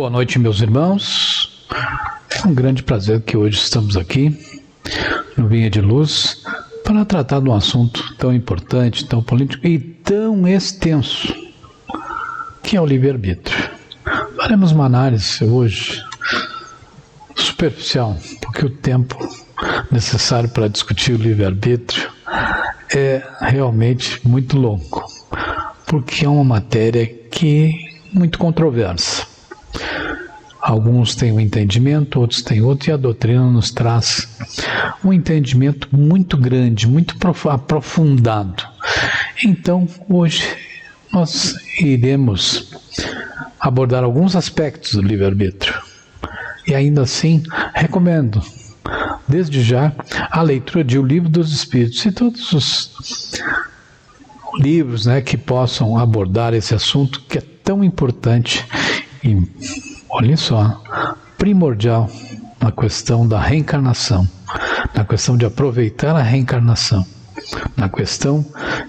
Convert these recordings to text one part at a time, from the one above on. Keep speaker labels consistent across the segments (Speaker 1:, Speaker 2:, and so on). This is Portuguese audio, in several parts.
Speaker 1: Boa noite, meus irmãos. É um grande prazer que hoje estamos aqui no Vinha de Luz para tratar de um assunto tão importante, tão político e tão extenso, que é o livre-arbítrio. Faremos uma análise hoje superficial, porque o tempo necessário para discutir o livre-arbítrio é realmente muito longo, porque é uma matéria que é muito controversa. Alguns têm um entendimento, outros têm outro, e a doutrina nos traz um entendimento muito grande, muito aprofundado. Então, hoje, nós iremos abordar alguns aspectos do livre-arbítrio. E ainda assim, recomendo, desde já, a leitura de O Livro dos Espíritos e todos os livros, que possam abordar esse assunto que é tão importante e, olhem só, primordial na questão da reencarnação, na questão de aproveitar a reencarnação, na questão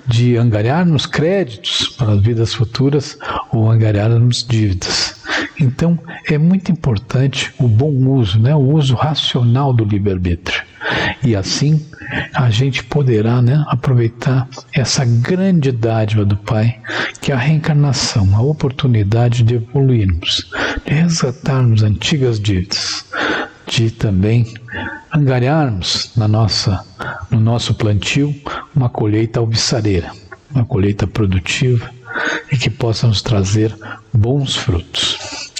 Speaker 1: de angariarmos créditos para as vidas futuras ou angariarmos dívidas. Então, é muito importante o bom uso, o uso racional do livre-arbítrio. E assim, a gente poderá aproveitar essa grande dádiva do Pai, que é a reencarnação, a oportunidade de evoluirmos, de resgatarmos antigas dívidas, de também angariarmos no nosso plantio uma colheita alvissareira, uma colheita produtiva e que possa nos trazer bons frutos.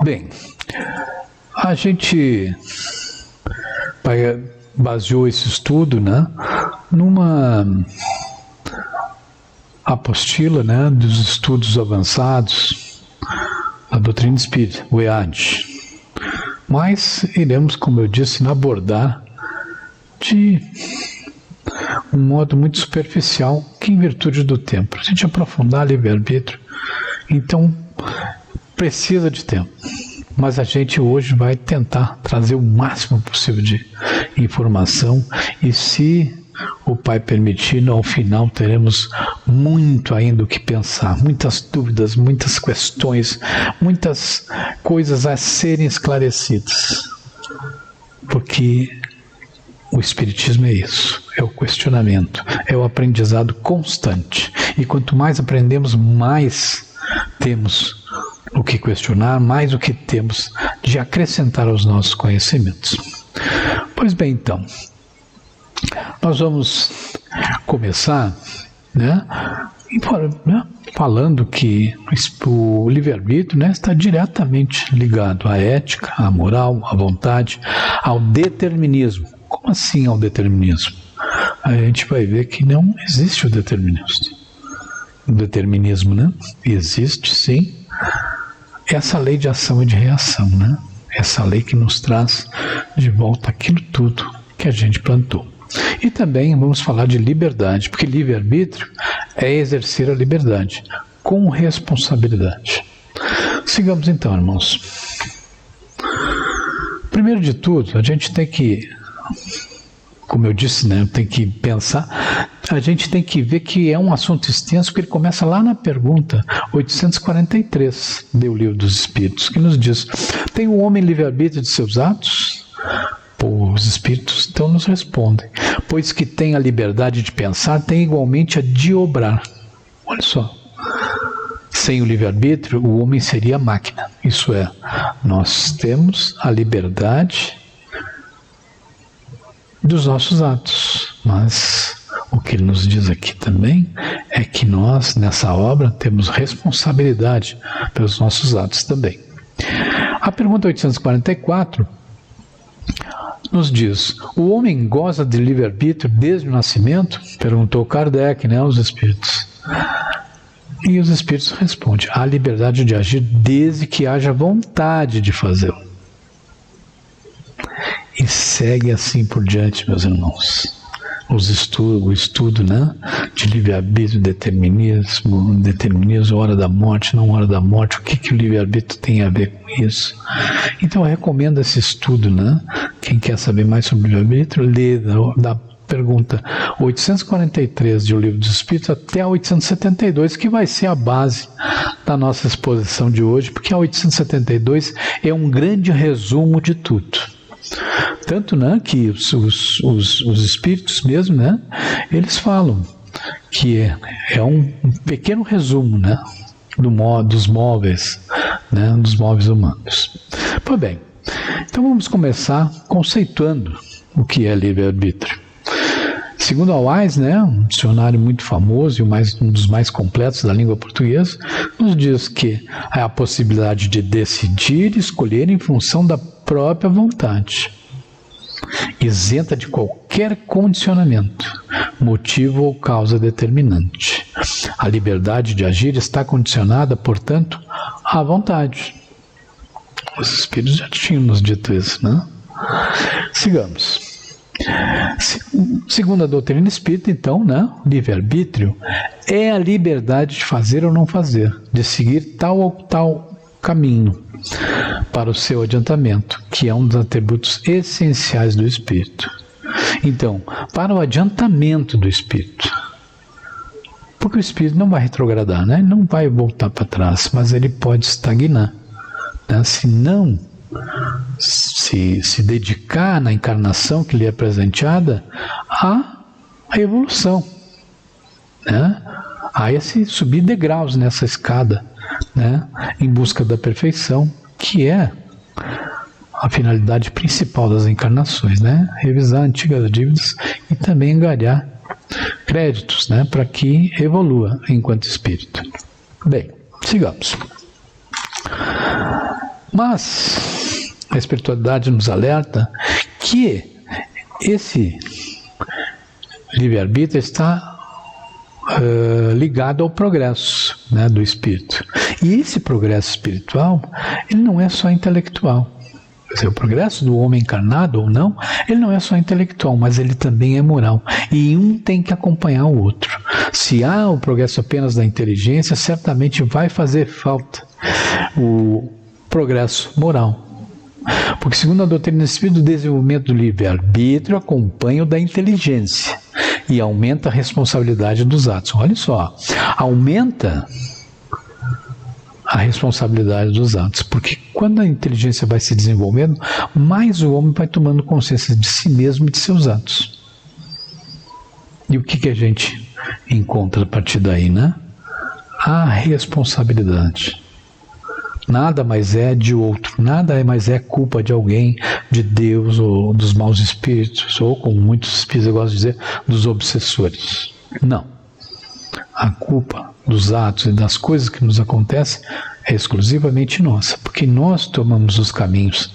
Speaker 1: Bem, a gente baseou esse estudo numa apostila dos estudos avançados da doutrina espírita, o EAD. Mas iremos, como eu disse, abordar de um modo muito superficial, que em virtude do tempo. Se a gente aprofundar livre-arbítrio, então precisa de tempo. Mas a gente hoje vai tentar trazer o máximo possível de informação e, se o Pai permitir, ao final teremos muito ainda o que pensar, muitas dúvidas, muitas questões, muitas coisas a serem esclarecidas. Porque o Espiritismo é isso, é o questionamento, é o aprendizado constante. E quanto mais aprendemos, mais temos o que questionar, mais o que temos de acrescentar aos nossos conhecimentos. Pois bem, então, nós vamos começar falando que o livre-arbítrio está diretamente ligado à ética, à moral, à vontade, ao determinismo. Como assim ao determinismo? A gente vai ver que não existe o determinismo. O determinismo, existe sim essa lei de ação e de reação, essa lei que nos traz de volta aquilo tudo que a gente plantou. E também vamos falar de liberdade, porque livre-arbítrio é exercer a liberdade com responsabilidade. Sigamos então, irmãos. Primeiro de tudo, a gente tem que, como eu disse, tem que pensar, a gente tem que ver que é um assunto extenso, porque ele começa lá na pergunta 843 do Livro dos Espíritos, que nos diz: tem o homem livre-arbítrio de seus atos? Os Espíritos então nos respondem: pois que tem a liberdade de pensar, tem igualmente a de obrar. Olha só, sem o livre-arbítrio, o homem seria máquina. Isso é, nós temos a liberdade dos nossos atos, mas o que ele nos diz aqui também é que nós, nessa obra, temos responsabilidade pelos nossos atos também. A pergunta 844 nos diz: o homem goza de livre-arbítrio desde o nascimento? Perguntou Kardec, aos Espíritos. E os Espíritos respondem: há liberdade de agir desde que haja vontade de fazê-lo. E segue assim por diante, meus irmãos. O estudo de livre-arbítrio, determinismo, hora da morte, não hora da morte, o que o livre-arbítrio tem a ver com isso. Então eu recomendo esse estudo, Quem quer saber mais sobre o livre-arbítrio, lê da pergunta 843 de O Livro dos Espíritos até a 872, que vai ser a base da nossa exposição de hoje, porque a 872 é um grande resumo de tudo. Tanto, né, que os espíritos mesmo, né, eles falam que é um pequeno resumo, né, dos móveis, né, dos móveis humanos. Pois bem, então vamos começar conceituando o que é livre-arbítrio. Segundo a Wise, né, um dicionário muito famoso e um dos mais completos da língua portuguesa, nos diz que é a possibilidade de decidir e escolher em função da própria vontade, isenta de qualquer condicionamento, motivo ou causa determinante. A liberdade de agir está condicionada, portanto, à vontade. Os espíritos já tinham nos dito isso, né? Sigamos. Segundo a doutrina espírita, então, né, livre-arbítrio é a liberdade de fazer ou não fazer, de seguir tal ou tal caminho para o seu adiantamento, que é um dos atributos essenciais do espírito. Então, para o adiantamento do espírito, porque o espírito não vai retrogradar, né? Ele não vai voltar para trás, mas ele pode estagnar, né? Se não se dedicar na encarnação que lhe é presenteada à evolução, né? A esse subir degraus nessa escada, né? Em busca da perfeição, que é a finalidade principal das encarnações, né? Revisar antigas dívidas e também angariar créditos, né? Para que evolua enquanto espírito. Bem, sigamos. Mas a espiritualidade nos alerta que esse livre-arbítrio está ligado ao progresso, né, do espírito. E esse progresso espiritual, ele não é só intelectual. Quer dizer, o progresso do homem encarnado ou não, ele não é só intelectual, mas ele também é moral. E um tem que acompanhar o outro. Se há o progresso apenas da inteligência, certamente vai fazer falta o progresso moral. Porque, segundo a doutrina espírita, o desenvolvimento do livre-arbítrio acompanha o da inteligência e aumenta a responsabilidade dos atos. Olha só, aumenta a responsabilidade dos atos, porque quando a inteligência vai se desenvolvendo, mais o homem vai tomando consciência de si mesmo e de seus atos. E o que a gente encontra a partir daí, né? A responsabilidade. Nada mais é de outro, nada mais é culpa de alguém, de Deus ou dos maus espíritos, ou, como muitos espíritos gostam de dizer, dos obsessores. Não. A culpa dos atos e das coisas que nos acontecem é exclusivamente nossa, porque nós tomamos os caminhos,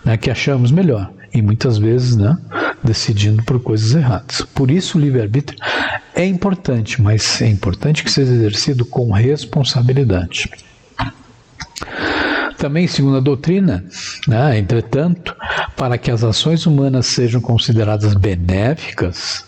Speaker 1: né, que achamos melhor, e muitas vezes, né, decidindo por coisas erradas. Por isso o livre-arbítrio é importante, mas é importante que seja exercido com responsabilidade. Também, segundo a doutrina, né, entretanto, para que as ações humanas sejam consideradas benéficas,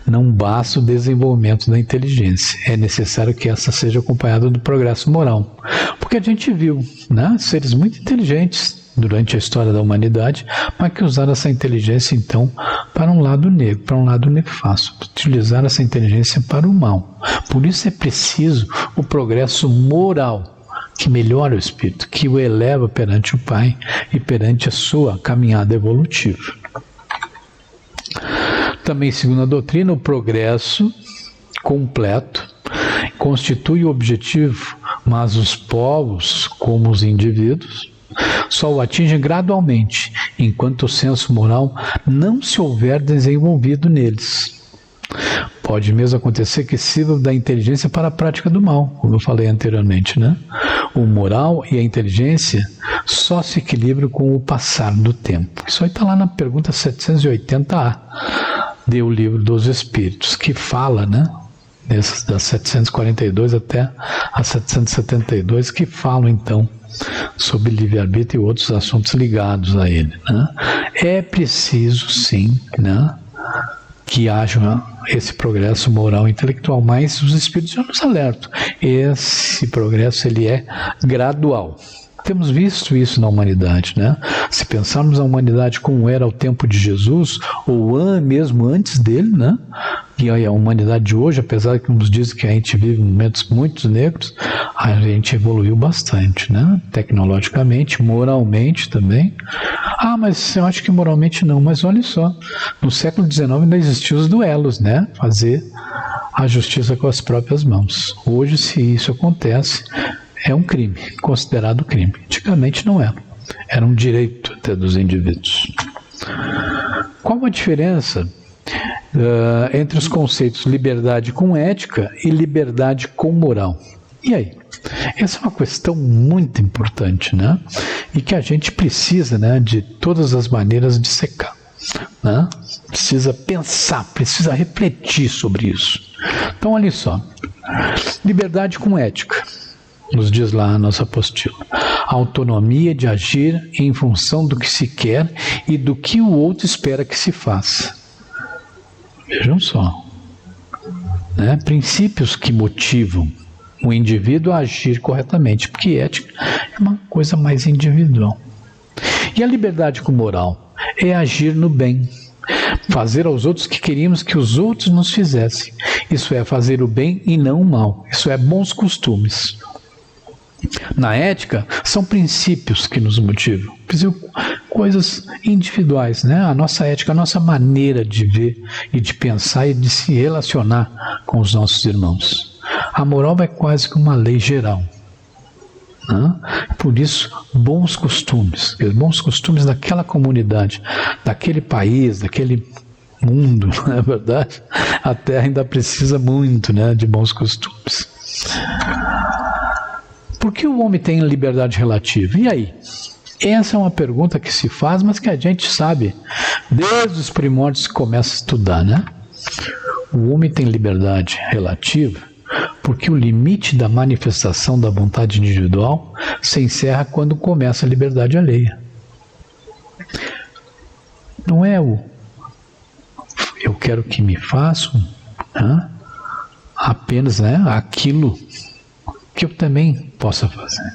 Speaker 1: não basta o desenvolvimento da inteligência. É necessário que essa seja acompanhada do progresso moral. Porque a gente viu, né, seres muito inteligentes durante a história da humanidade, mas que usaram essa inteligência, então, para um lado negro, para um lado nefasto. Utilizar essa inteligência para o mal. Por isso é preciso o progresso moral, que melhora o espírito, que o eleva perante o Pai e perante a sua caminhada evolutiva. Também, segundo a doutrina, o progresso completo constitui o objetivo, mas os povos, como os indivíduos, só o atingem gradualmente, enquanto o senso moral não se houver desenvolvido neles. Pode mesmo acontecer que sirva da inteligência para a prática do mal, como eu falei anteriormente, né? O moral e a inteligência só se equilibram com o passar do tempo. Isso aí está lá na pergunta 780A do Livro dos Espíritos, que fala, né? Das 742 até a 772, que falam, então, sobre livre-arbítrio e outros assuntos ligados a ele, né? É preciso, sim, né, que haja esse progresso moral e intelectual, mas os espíritos já nos alertam. Esse progresso, ele é gradual. Temos visto isso na humanidade, né? Se pensarmos a humanidade como era ao tempo de Jesus, ou mesmo antes dele, né? E aí a humanidade de hoje, apesar que nos diz que a gente vive momentos muito negros, a gente evoluiu bastante, né? Tecnologicamente, moralmente também. Mas eu acho que moralmente não, mas olha só, no século XIX ainda existiam os duelos, né? Fazer a justiça com as próprias mãos. Hoje, se isso acontece, é um crime, considerado crime. Antigamente não era. Era um direito até dos indivíduos. Qual a diferença entre os conceitos liberdade com ética e liberdade com moral? E aí? Essa é uma questão muito importante, né? E que a gente precisa, né, de todas as maneiras de secar, né? Precisa pensar, precisa refletir sobre isso. Então, olha só. Liberdade com ética, nos diz lá a nossa apostila. A autonomia de agir em função do que se quer e do que o outro espera que se faça. Vejam só. Né? Princípios que motivam o indivíduo a agir corretamente, porque ética é uma coisa mais individual. E a liberdade com moral é agir no bem, fazer aos outros o que queríamos que os outros nos fizessem. Isso é fazer o bem e não o mal. Isso é bons costumes. Na ética, são princípios que nos motivam, coisas individuais, né? A nossa ética, a nossa maneira de ver e de pensar e de se relacionar com os nossos irmãos. A moral é quase que uma lei geral. Né? Por isso, bons costumes daquela comunidade, daquele país, daquele mundo, não é verdade? A Terra ainda precisa muito, né, de bons costumes. Por que o homem tem liberdade relativa? E aí? Essa é uma pergunta que se faz, mas que a gente sabe desde os primórdios que começa a estudar, né? O homem tem liberdade relativa porque o limite da manifestação da vontade individual se encerra quando começa a liberdade alheia. Não é o eu quero que me façam, né? Apenas, né, aquilo que eu também possa fazer,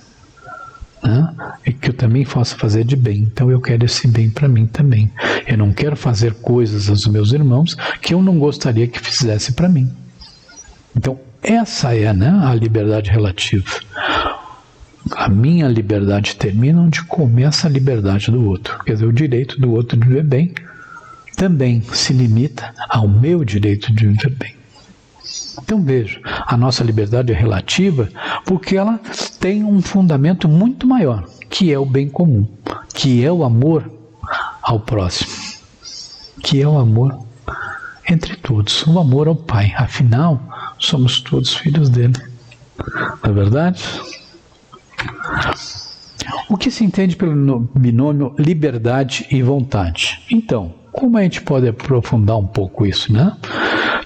Speaker 1: né? E que eu também possa fazer de bem. Então eu quero esse bem para mim também. Eu não quero fazer coisas aos meus irmãos que eu não gostaria que fizesse para mim. Então essa é, né, a liberdade relativa. A minha liberdade termina onde começa a liberdade do outro. Quer dizer, o direito do outro de viver bem também se limita ao meu direito de viver bem. Então veja, a nossa liberdade é relativa porque ela tem um fundamento muito maior, que é o bem comum, que é o amor ao próximo, que é o amor entre todos, o amor ao Pai. Afinal, somos todos filhos dele. Não é verdade? O que se entende pelo binômio liberdade e vontade? Então, como a gente pode aprofundar um pouco isso, né?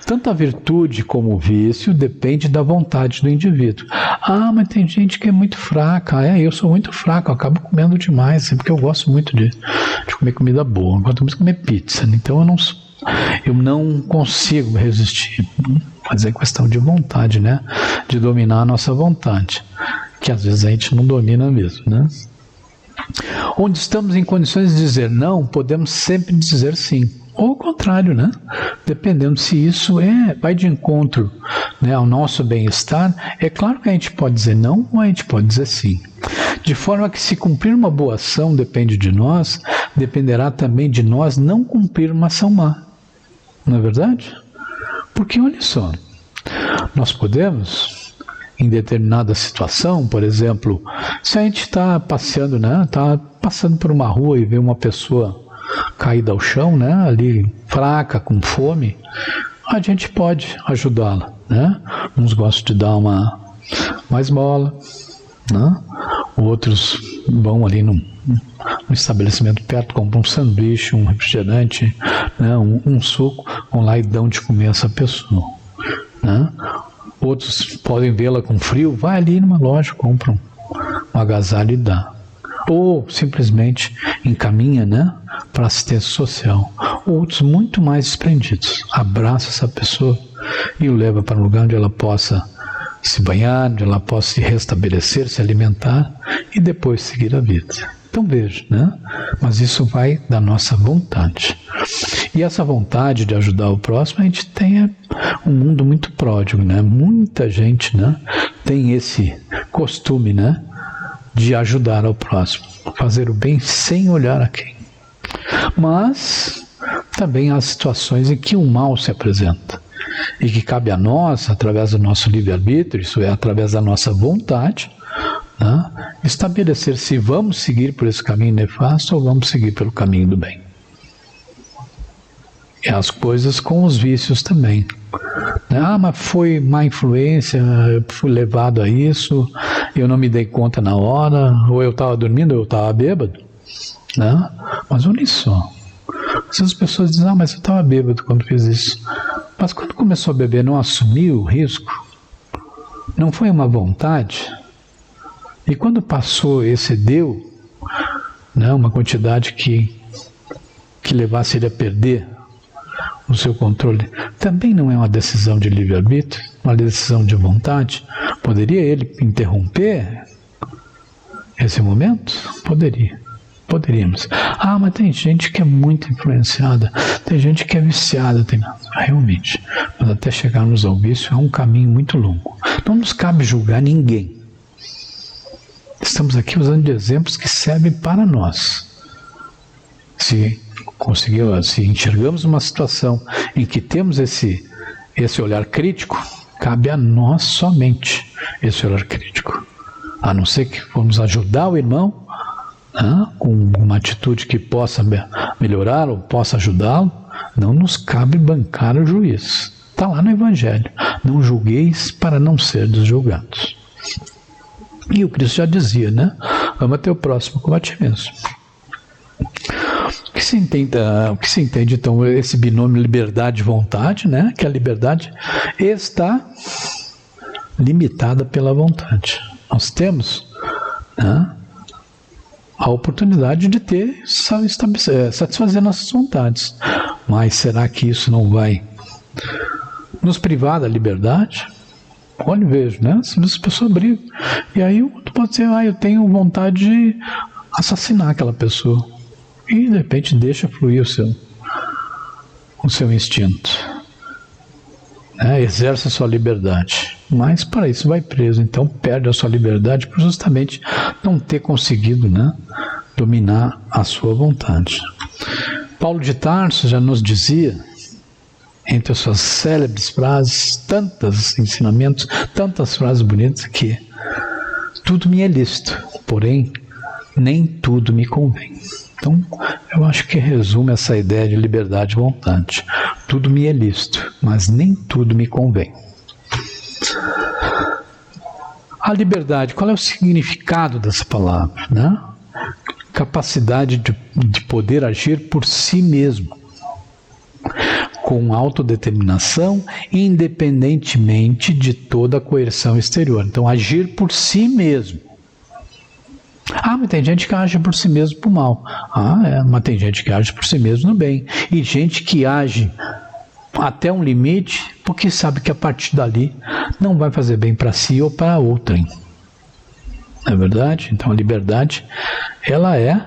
Speaker 1: Tanto a virtude como o vício depende da vontade do indivíduo. Mas tem gente que é muito fraca. Eu sou muito fraco, eu acabo comendo demais, porque eu gosto muito de comer comida boa. Eu gosto muito de comer pizza, então eu não consigo resistir. Mas é questão de vontade, né? De dominar a nossa vontade, que às vezes a gente não domina mesmo, né? Onde estamos em condições de dizer não, podemos sempre dizer sim. Ou ao contrário, né? Dependendo se isso vai de encontro, né, ao nosso bem-estar, é claro que a gente pode dizer não ou a gente pode dizer sim. De forma que se cumprir uma boa ação depende de nós, dependerá também de nós não cumprir uma ação má. Não é verdade? Porque olha só, nós podemos, em determinada situação, por exemplo, se a gente está passeando, né, está passando por uma rua e vê uma pessoa caída ao chão, né, ali fraca, com fome, a gente pode ajudá-la, né? Uns gostam de dar uma esmola, né? Outros vão ali num estabelecimento perto, compram um sanduíche, um refrigerante, né, um suco, vão lá e dão de comer a essa pessoa, né? Outros podem vê-la com frio, vai ali numa loja, compram um agasalho e dá. Ou simplesmente encaminha, né, para assistência social. Outros muito mais esplendidos, abraça essa pessoa e o leva para um lugar onde ela possa se banhar, onde ela possa se restabelecer, se alimentar e depois seguir a vida. Então veja, né? Mas isso vai da nossa vontade. E essa vontade de ajudar o próximo, a gente tem um mundo muito pródigo, né? Muita gente, né, tem esse costume, né, de ajudar ao próximo, fazer o bem sem olhar a quem. Mas também há situações em que o mal se apresenta e que cabe a nós, através do nosso livre-arbítrio, isso é, através da nossa vontade, né, estabelecer se vamos seguir por esse caminho nefasto ou vamos seguir pelo caminho do bem. E as coisas com os vícios também. Mas foi má influência, eu fui levado a isso, eu não me dei conta na hora, ou eu estava dormindo, ou eu estava bêbado. Né? Mas olha só, as pessoas dizem, mas eu estava bêbado quando fiz isso. Mas quando começou a beber, não assumiu o risco? Não foi uma vontade? E quando passou, excedeu, né, uma quantidade que levasse ele a perder o seu controle, também não é uma decisão de livre-arbítrio, uma decisão de vontade? Poderia ele interromper esse momento? Poderíamos. Mas tem gente que é muito influenciada, tem gente que é viciada, realmente. Mas até chegarmos ao vício é um caminho muito longo. Não nos cabe julgar ninguém. Estamos aqui usando de exemplos que servem para nós. Se enxergamos uma situação em que temos esse olhar crítico, cabe a nós somente esse olhar crítico. A não ser que formos ajudar o irmão, com uma atitude que possa melhorar ou possa ajudá-lo, não nos cabe bancar o juiz. Está lá no Evangelho. Não julgueis para não serdes julgados. E o Cristo já dizia, né? Ama teu próximo como a ti mesmo. O que se entende, então, esse binômio liberdade e vontade, né? Que a liberdade está limitada pela vontade. Nós temos, né, a oportunidade de satisfazer nossas vontades. Mas será que isso não vai nos privar da liberdade? Olha, vejo, né? As pessoas brigam. E aí tu pode dizer, eu tenho vontade de assassinar aquela pessoa. E de repente deixa fluir o seu instinto. Exerce a sua liberdade. Mas para isso vai preso. Então perde a sua liberdade por justamente não ter conseguido, né, dominar a sua vontade. Paulo de Tarso já nos dizia, entre as suas célebres frases, tantos ensinamentos, tantas frases bonitas, que tudo me é lícito, porém nem tudo me convém. Então, eu acho que resume essa ideia de liberdade e vontade. Tudo me é lícito, mas nem tudo me convém. A liberdade, qual é o significado dessa palavra, né? Capacidade de poder agir por si mesmo, com autodeterminação, independentemente de toda a coerção exterior. Então, agir por si mesmo. Mas tem gente que age por si mesmo para o mal. Mas tem gente que age por si mesmo no bem. E gente que age até um limite, porque sabe que a partir dali não vai fazer bem para si ou para outrem. Não é verdade? Então a liberdade, ela é,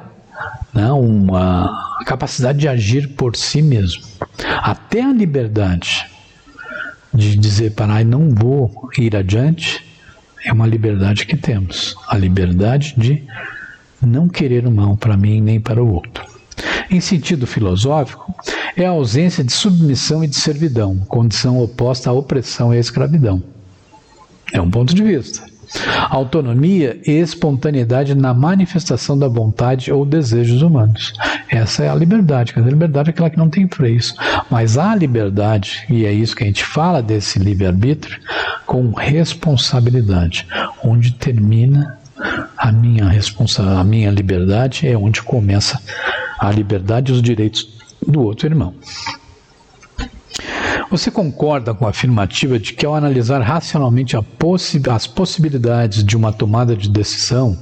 Speaker 1: né, uma capacidade de agir por si mesmo. Até a liberdade de dizer, não vou ir adiante, é uma liberdade que temos. A liberdade de não querer o mal para mim nem para o outro. Em sentido filosófico, é a ausência de submissão e de servidão, condição oposta à opressão e à escravidão. É um ponto de vista. Autonomia e espontaneidade na manifestação da vontade ou desejos humanos. Essa é a liberdade. A liberdade é aquela que não tem freios. Mas há liberdade, e é isso que a gente fala desse livre-arbítrio, com responsabilidade. Onde termina a minha liberdade é onde começa a liberdade e os direitos do outro irmão. Você concorda com a afirmativa de que, ao analisar racionalmente as possibilidades de uma tomada de decisão,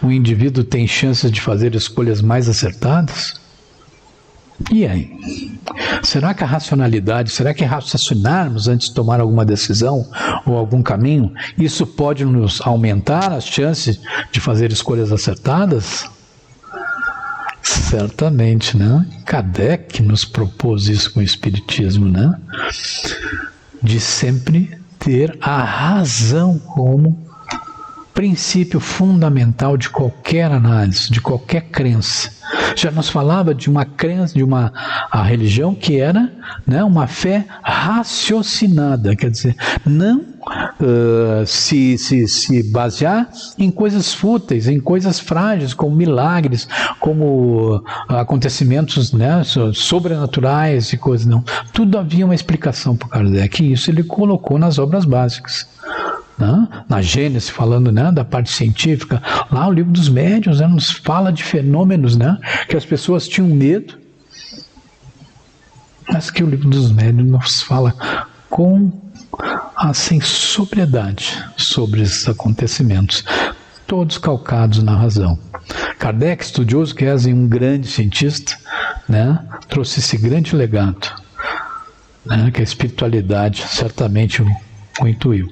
Speaker 1: o indivíduo tem chances de fazer escolhas mais acertadas? E aí? Será que a racionalidade, será que raciocinarmos antes de tomar alguma decisão ou algum caminho, isso pode nos aumentar as chances de fazer escolhas acertadas? Certamente, né? Kardec nos propôs isso com o Espiritismo, né? De sempre ter a razão como princípio fundamental de qualquer análise, de qualquer crença. Já nos falava de uma crença, a religião que era, né, uma fé raciocinada, quer dizer, não se basear em coisas fúteis, em coisas frágeis, como milagres, como acontecimentos, né, sobrenaturais e coisas, não. Tudo havia uma explicação para Kardec, e isso ele colocou nas obras básicas. Na Gênesis, falando, né, da parte científica, lá o livro dos médiuns, né, nos fala de fenômenos, né, que as pessoas tinham medo, mas que o livro dos médiuns nos fala com assim, sobriedade sobre esses acontecimentos, todos calcados na razão. Kardec, estudioso que é um grande cientista, né, trouxe esse grande legado, né, que a espiritualidade certamente o intuiu,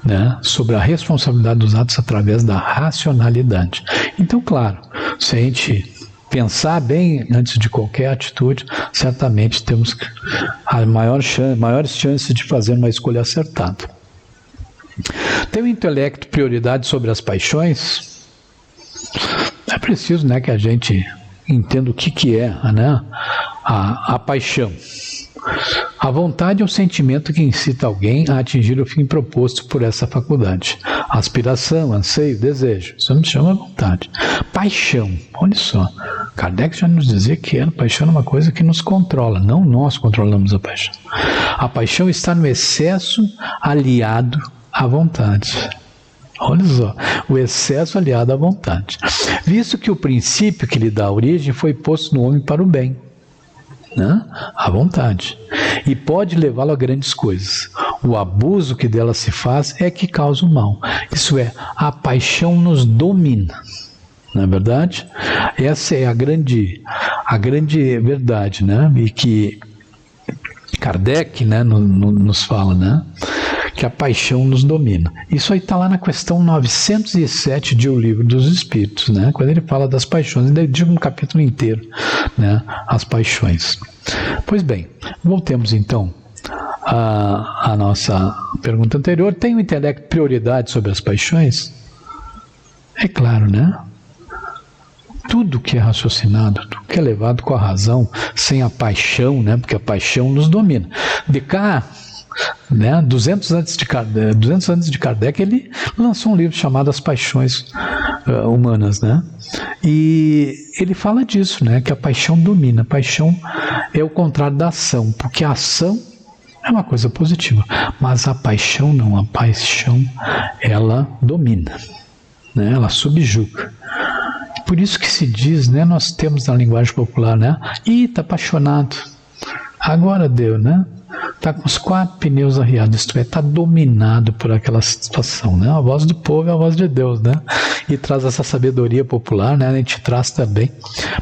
Speaker 1: né, sobre a responsabilidade dos atos através da racionalidade. Então, claro, se a gente pensar bem antes de qualquer atitude, certamente temos maiores chances de fazer uma escolha acertada. Tem o intelecto prioridade sobre as paixões? É preciso, né, que a gente entenda o que é, né, a paixão. A vontade é o sentimento que incita alguém a atingir o fim proposto por essa faculdade. Aspiração, anseio, desejo. Isso não chama vontade. Paixão, olha só. Kardec já nos dizia que a paixão é uma coisa que nos controla, não nós controlamos a paixão. A paixão está no excesso aliado à vontade. Olha só, o excesso aliado à vontade. Visto que o princípio que lhe dá origem foi posto no homem para o bem, né? À vontade, e pode levá-lo a grandes coisas. O abuso que dela se faz é que causa o mal. Isso é, a paixão nos domina. Não é verdade? Essa é a grande verdade, né? E que Kardec, né, nos fala, né? Que a paixão nos domina. Isso aí está lá na questão 907 de O Livro dos Espíritos, né? Quando ele fala das paixões, ele diz um capítulo inteiro, né? As paixões. Pois bem, voltemos então à nossa pergunta anterior. Tem o intelecto prioridade sobre as paixões? É claro, né? Tudo que é raciocinado, tudo que é levado com a razão, sem a paixão, né? Porque a paixão nos domina. Descartes, né, 200 anos de Kardec, ele lançou um livro chamado As Paixões Humanas, né? E ele fala disso, né, que a paixão domina. A paixão é o contrário da ação, porque a ação é uma coisa positiva, mas a paixão não. A paixão, ela domina, né? Ela subjuga. Por isso que se diz, né, nós temos na linguagem popular, né, está apaixonado, agora deu, né? Está com os 4 pneus arriados, isto é, está dominado por aquela situação, né? A voz do povo é a voz de Deus, né? E traz essa sabedoria popular, né? A gente traz também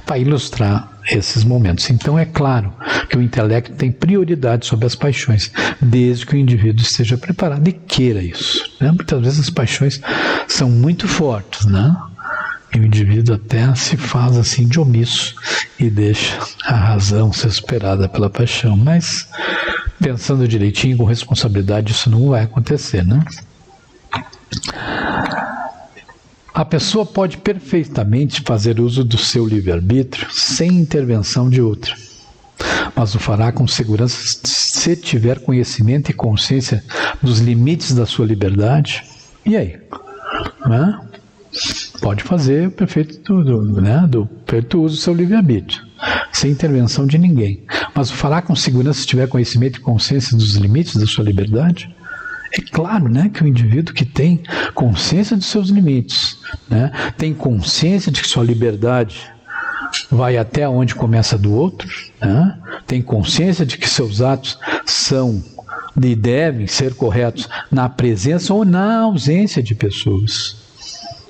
Speaker 1: para ilustrar esses momentos. Então é claro que o intelecto tem prioridade sobre as paixões, desde que o indivíduo esteja preparado e queira isso, né? Muitas vezes as paixões são muito fortes, né? E o indivíduo até se faz assim de omisso e deixa a razão ser superada pela paixão, mas pensando direitinho, com responsabilidade, isso não vai acontecer, né? A pessoa pode perfeitamente fazer uso do seu livre-arbítrio sem intervenção de outra, mas o fará com segurança se tiver conhecimento e consciência dos limites da sua liberdade. E aí? Né? Pode fazer o perfeito uso do seu livre-arbítrio, sem intervenção de ninguém. Mas o fará com segurança se tiver conhecimento e consciência dos limites da sua liberdade? É claro, né, que o indivíduo que tem consciência dos seus limites, né, tem consciência de que sua liberdade vai até onde começa a do outro, né, tem consciência de que seus atos são e devem ser corretos na presença ou na ausência de pessoas.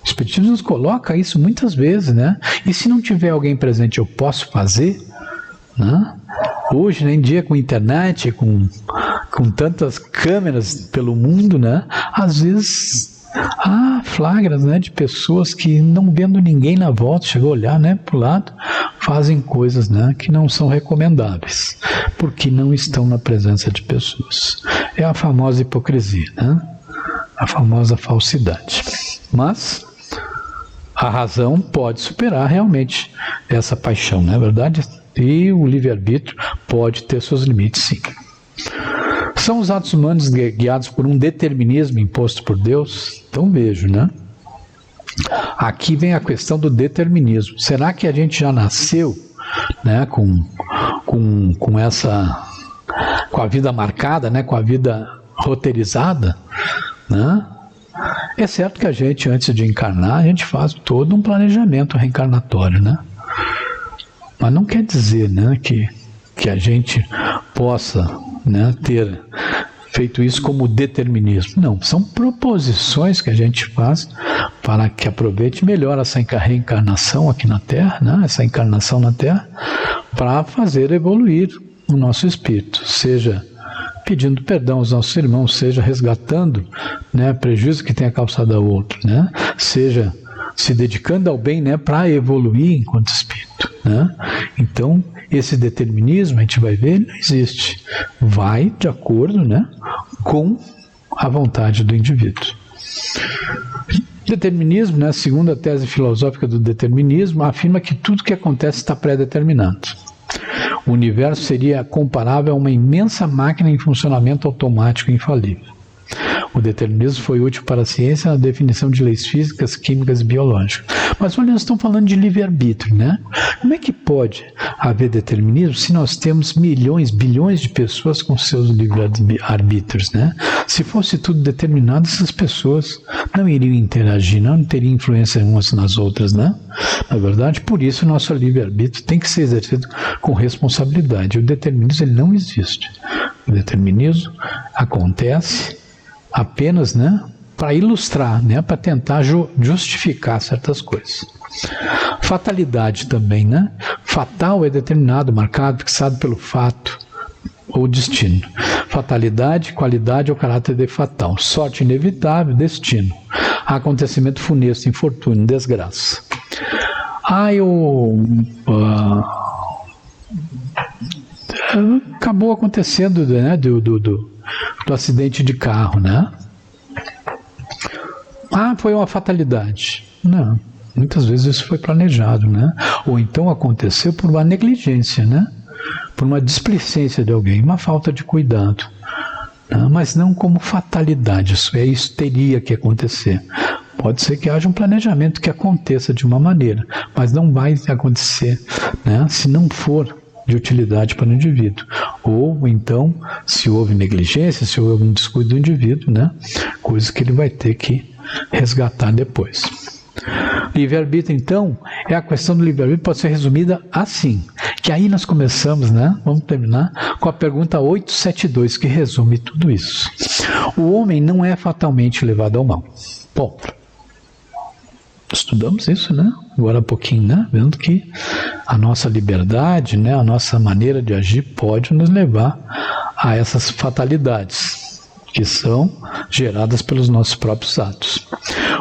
Speaker 1: O Espiritismo nos coloca isso muitas vezes, né? E se não tiver alguém presente, eu posso fazer? né? Hoje em dia, com internet, com tantas câmeras pelo mundo, né? Às vezes há flagras, né, de pessoas que, não vendo ninguém na volta, chegou a olhar, né, para o lado, fazem coisas, né, que não são recomendáveis, porque não estão na presença de pessoas. É a famosa hipocrisia, né? A famosa falsidade. Mas a razão pode superar realmente essa paixão, não é verdade? E o livre-arbítrio pode ter seus limites, sim. São os atos humanos guiados por um determinismo imposto por Deus? Então vejo, né? Aqui vem a questão do determinismo. Será que a gente já nasceu, né, com a vida marcada, né, com a vida roteirizada, né? É certo que a gente, antes de encarnar, a gente faz todo um planejamento reencarnatório, né? Mas não quer dizer, né, que a gente possa, né, ter feito isso como determinismo. Não, são proposições que a gente faz para que aproveite melhor essa reencarnação aqui na Terra, né, essa encarnação na Terra, para fazer evoluir o nosso espírito, seja pedindo perdão aos nossos irmãos, seja resgatando, né, prejuízo que tenha causado ao outro, né, seja se dedicando ao bem, né, para evoluir enquanto espírito, né? Então, esse determinismo, a gente vai ver, não existe. Vai de acordo, né, com a vontade do indivíduo. Determinismo, né, segundo a tese filosófica do determinismo, afirma que tudo que acontece está pré-determinado. O universo seria comparável a uma imensa máquina em funcionamento automático e infalível. O determinismo foi útil para a ciência na definição de leis físicas, químicas e biológicas. Mas olha, nós estamos falando de livre-arbítrio, né? Como é que pode haver determinismo se nós temos milhões, bilhões de pessoas com seus livre-arbítrios, né? Se fosse tudo determinado, essas pessoas não iriam interagir, não teriam influência umas nas outras, né? Na verdade, por isso o nosso livre-arbítrio tem que ser exercido com responsabilidade. O determinismo, ele não existe. O determinismo acontece apenas, né, para ilustrar, né, para tentar justificar certas coisas. Fatalidade também, né? Fatal é determinado, marcado, fixado pelo fato ou destino. Fatalidade, qualidade ou caráter de fatal. Sorte inevitável, destino. Acontecimento funesto, infortúnio, desgraça. Acabou acontecendo, né, do acidente de carro, né? Foi uma fatalidade. Não, muitas vezes isso foi planejado, né? Ou então aconteceu por uma negligência, né? Por uma displicência de alguém, uma falta de cuidado, né? Mas não como fatalidade. Isso teria que acontecer. Pode ser que haja um planejamento que aconteça de uma maneira, mas não vai acontecer, né, se não for de utilidade para o indivíduo. Ou então, se houve negligência, se houve algum descuido do indivíduo, né, coisa que ele vai ter que resgatar depois. Livre-arbítrio, então, a questão do livre-arbítrio pode ser resumida assim, que aí nós começamos, né, vamos terminar com a pergunta 872, que resume tudo isso. O homem não é fatalmente levado ao mal. Ponto. Estudamos isso, né? Agora há pouquinho, né? Vendo que a nossa liberdade, né? A nossa maneira de agir pode nos levar a essas fatalidades que são geradas pelos nossos próprios atos.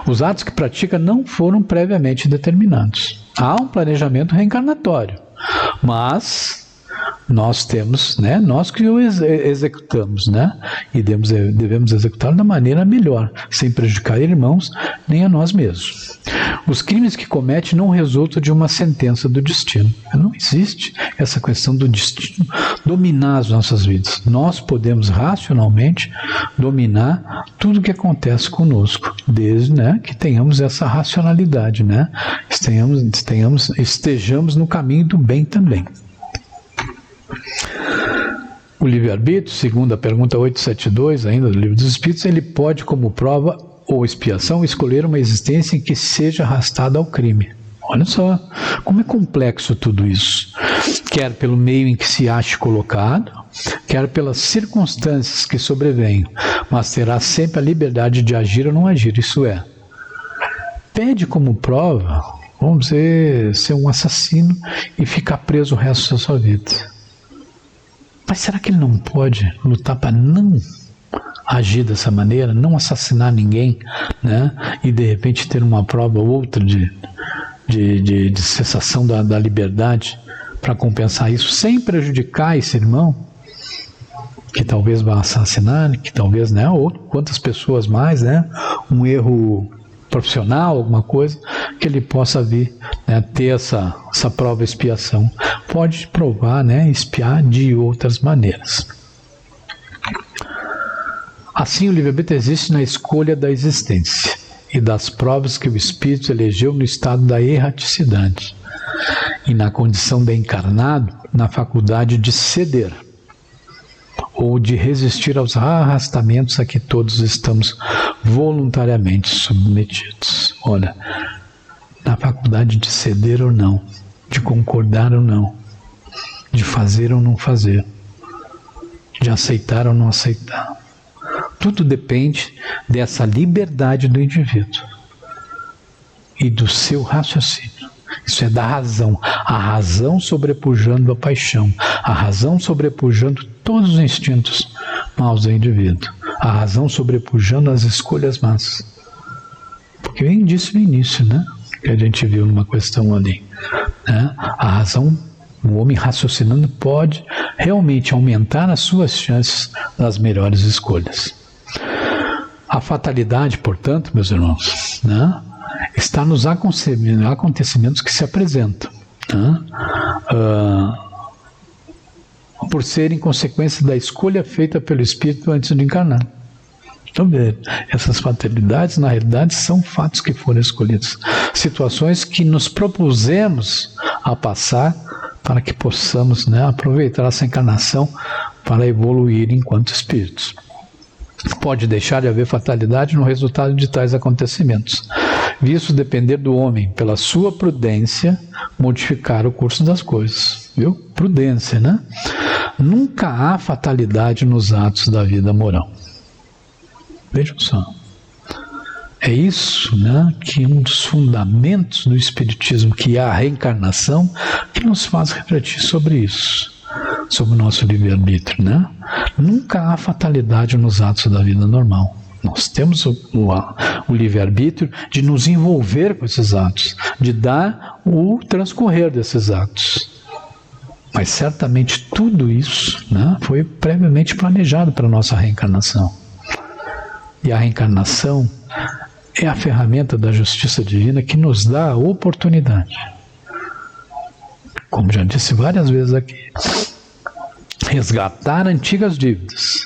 Speaker 1: Os atos que pratica não foram previamente determinados. Há um planejamento reencarnatório, mas nós temos, né, nós que o executamos, né, e devemos executá-lo da maneira melhor, sem prejudicar irmãos nem a nós mesmos. Os crimes que comete não resultam de uma sentença do destino. Não existe essa questão do destino dominar as nossas vidas. Nós podemos racionalmente dominar tudo que acontece conosco, desde, né, que tenhamos essa racionalidade, né, estejamos no caminho do bem também. O livre-arbítrio, segundo a pergunta 872, ainda do Livro dos Espíritos, ele pode, como prova ou expiação, escolher uma existência em que seja arrastada ao crime. Olha só, como é complexo tudo isso. Quer pelo meio em que se ache colocado, quer pelas circunstâncias que sobrevenham, mas terá sempre a liberdade de agir ou não agir, isso é. Pede como prova vamos dizer, ser um assassino e ficar preso o resto da sua vida. Mas será que ele não pode lutar para não agir dessa maneira, não assassinar ninguém, né? E de repente ter uma prova ou outra de cessação da liberdade para compensar isso, sem prejudicar esse irmão que talvez vá assassinar, que talvez, né, ou quantas pessoas mais, né, um erro profissional, alguma coisa, que ele possa vir, né, ter essa prova expiação. Pode provar, né, expiar de outras maneiras. Assim, o livre-arbítrio existe na escolha da existência e das provas que o espírito elegeu no estado da erraticidade e na condição de encarnado na faculdade de ceder ou de resistir aos arrastamentos a que todos estamos voluntariamente submetidos. Olha, na faculdade de ceder ou não, de concordar ou não, de fazer ou não fazer, de aceitar ou não aceitar. Tudo depende dessa liberdade do indivíduo e do seu raciocínio. Isso é da razão, a razão sobrepujando a paixão, a razão sobrepujando todos os instintos maus do indivíduo, a razão sobrepujando as escolhas más. Porque eu disse no início, né, que a gente viu numa questão ali, né, a razão, o homem raciocinando pode realmente aumentar as suas chances das melhores escolhas. A fatalidade, portanto, meus irmãos, né, está nos acontecimentos que se apresentam, né, por serem consequência da escolha feita pelo espírito antes de encarnar. Então, essas fatalidades, na realidade, são fatos que foram escolhidos, situações que nos propusemos a passar para que possamos, né, aproveitar essa encarnação para evoluir enquanto espíritos. Pode deixar de haver fatalidade no resultado de tais acontecimentos, visto depender do homem, pela sua prudência, modificar o curso das coisas. Viu? Prudência, né? Nunca há fatalidade nos atos da vida moral. Vejam só. É isso, né, que é um dos fundamentos do Espiritismo, que é a reencarnação, que nos faz refletir sobre isso, sobre o nosso livre-arbítrio, né? Nunca há fatalidade nos atos da vida normal. Nós temos o livre-arbítrio de nos envolver com esses atos, de dar o transcorrer desses atos. Mas certamente tudo isso, né, foi previamente planejado para a nossa reencarnação. E a reencarnação é a ferramenta da justiça divina que nos dá a oportunidade, como já disse várias vezes aqui, resgatar antigas dívidas,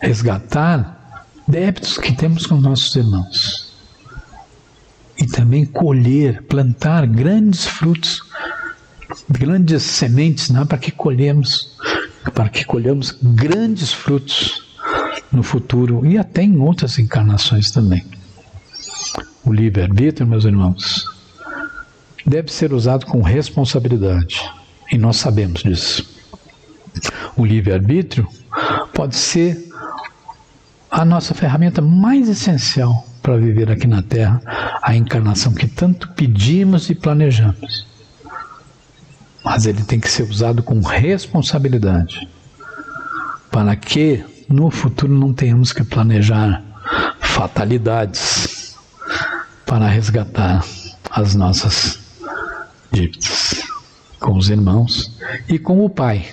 Speaker 1: resgatar débitos que temos com nossos irmãos e também colher, plantar grandes frutos, grandes sementes, né, para que colhamos grandes frutos no futuro e até em outras encarnações também. O livre-arbítrio, meus irmãos, deve ser usado com responsabilidade. E nós sabemos disso. O livre-arbítrio pode ser a nossa ferramenta mais essencial para viver aqui na Terra, a encarnação que tanto pedimos e planejamos. Mas ele tem que ser usado com responsabilidade, para que no futuro não tenhamos que planejar fatalidades para resgatar as nossas dívidas com os irmãos e com o Pai,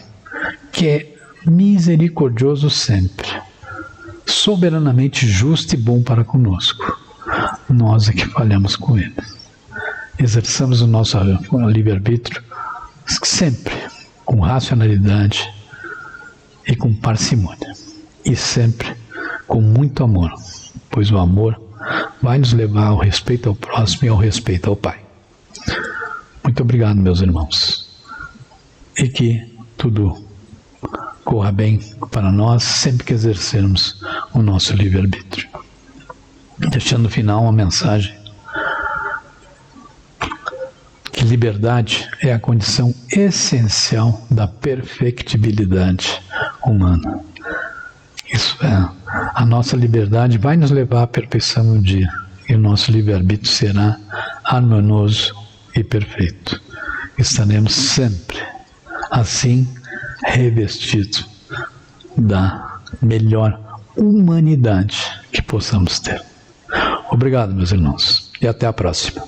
Speaker 1: que é misericordioso sempre, soberanamente justo e bom para conosco. Nós é que falhamos com Ele. Exerçamos o nosso livre-arbítrio sempre com racionalidade e com parcimônia, e sempre com muito amor, pois o amor vai nos levar ao respeito ao próximo e ao respeito ao Pai. Muito obrigado, meus irmãos, e que tudo corra bem para nós sempre que exercermos o nosso livre-arbítrio. Deixando no final uma mensagem que liberdade é a condição essencial da perfectibilidade humana. Isso é, a nossa liberdade vai nos levar à perfeição um dia, e o nosso livre-arbítrio será harmonioso e perfeito. Estaremos sempre assim revestidos da melhor humanidade que possamos ter. Obrigado, meus irmãos, e até a próxima.